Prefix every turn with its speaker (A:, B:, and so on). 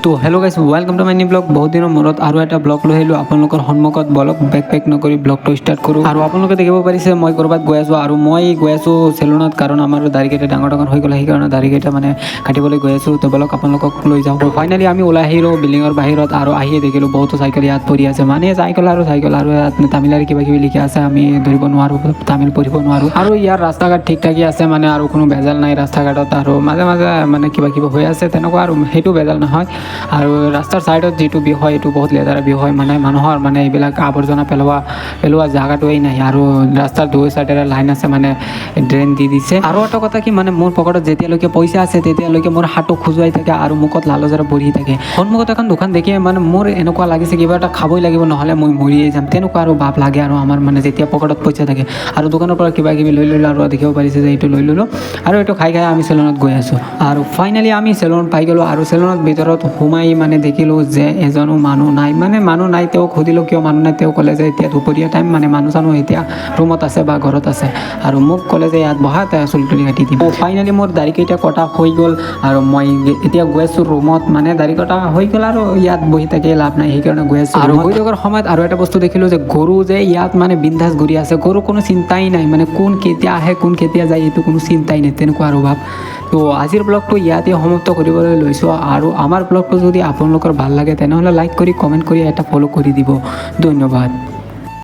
A: তো হেল্ল' গাইছ, welcome to my new blog. বহুত দিনৰ মূৰত আৰু এটা ব্লগ লৈ আহিলোঁ আপোনালোকৰ সন্মুখত। ব্লগ বেক পেক নকৰি ব্লগটো ষ্টাৰ্ট কৰোঁ। আৰু আপোনালোকে দেখিব পাৰিছে মই ক'ৰবাত গৈ আছোঁ, আৰু মই গৈ আছোঁ চেলুনত, কাৰণ আমাৰ দাঢ়িকেইটা ডাঙৰ ডাঙৰ হৈ গ'ল, সেইকাৰণে দাঢ়িকেইটা মানে কাটিবলৈ গৈ আছোঁ। তো ব্লগ আপোনালোকক লৈ যাওঁ। আৰু ফাইনেলি আমি ওলাই আহিলোঁ বিল্ডিঙৰ বাহিৰত, আৰু আহিয়ে দেখিলোঁ বহুতো চাইকেল ইয়াত পৰি আছে। মানে চাইকেল আৰু ইয়াত তামিলাৰ কিবা কিবি লিখা আছে, আমি ধৰিব নোৱাৰোঁ, তামিল পঢ়িব নোৱাৰোঁ। আৰু ইয়াৰ ৰাস্তা ঘাট ঠিক ঠাকেই আছে, মানে আৰু কোনো ভেজাল নাই ৰাস্তা ঘাটত। আৰু মাজে মাজে মানে কিবা কিবি হৈ আছে তেনেকুৱা, আৰু সেইটো ভেজাল নহয়। আৰু ৰাস্তাৰ ছাইডত যিটো ভিউ হয় এইটো বহুত লেতেৰা ভিউ হয়, মানে মানুহৰ মানে এইবিলাক আৱৰ্জনা পেলোৱা জেগাটোৱেই নাই। আৰু ৰাস্তাৰ দুই চাইডেৰে লাইন আছে, মানে ড্ৰেইন দি দিছে। আৰু এটা কথা কি, মানে মোৰ পকেটত যেতিয়ালৈকে পইচা আছে তেতিয়ালৈকে মোৰ হাতটো খোজুৱাই থাকে আৰু মুখত লালজৰা বহি থাকে। সন্মুখত এখন দোকান দেখিয়ে মানে মোৰ এনেকুৱা লাগিছে কিবা এটা খাবই লাগিব, নহ'লে মই মৰিয়ে যাম, তেনেকুৱা আৰু ভাৱ লাগে। আৰু আমাৰ মানে যেতিয়া পকেটত পইচা থাকে, আৰু দোকানৰ পৰা কিবা কিবি লৈ ল'লোঁ, আৰু দেখিব পাৰিছে যে এইটো লৈ ল'লোঁ, আৰু এইটো খাই আমি চেলুনত গৈ আছোঁ। আৰু ফাইনেলি আমি চেলুনত পাই গ'লোঁ, আৰু চেলুনত ভিতৰত সোমাই মানে দেখিলোঁ যে এজনো মানুহ নাই। মানে মানুহ নাই, তেওঁক সুধিলোঁ কিয় মানুহ নাই, তেওঁ ক'লে যে এতিয়া দুপৰীয়া টাইম, মানে মানুহ চানুহ এতিয়া ৰুমত আছে বা ঘৰত আছে। আৰু মোক ক'লে যে ইয়াত বহা, চুলি তুলি কাটি দিম। ফাইনেলি মোৰ দাঢ়িকেইটা কটা হৈ গ'ল, আৰু মই এতিয়া গৈ আছোঁ ৰুমত। মানে দাঢ়ি কটা হৈ গ'ল, আৰু ইয়াত বহি থাকি লাভ নাই, সেইকাৰণে গৈ আছোঁ। আৰু গৈ থকাৰ সময়ত আৰু এটা বস্তু দেখিলোঁ যে গৰু যে ইয়াত মানে বিন্দাছ ঘূৰি আছে, গৰু কোনো চিন্তাই নাই, মানে কোন কেতিয়া আহে কোন কেতিয়া যায় এইটো কোনো চিন্তাই নাই, তেনেকুৱা আৰু ভাৱ। তো আজিৰ ব্লগটো ইয়াতে সমাপ্ত কৰিবলৈ লৈছোঁ। আৰু আমাৰ ব্লগটো যদি আপোনালোকৰ ভাল লাগে তেনেহ'লে লাইক কৰি কমেণ্ট কৰি এটা ফ'ল' কৰি দিব। ধন্যবাদ।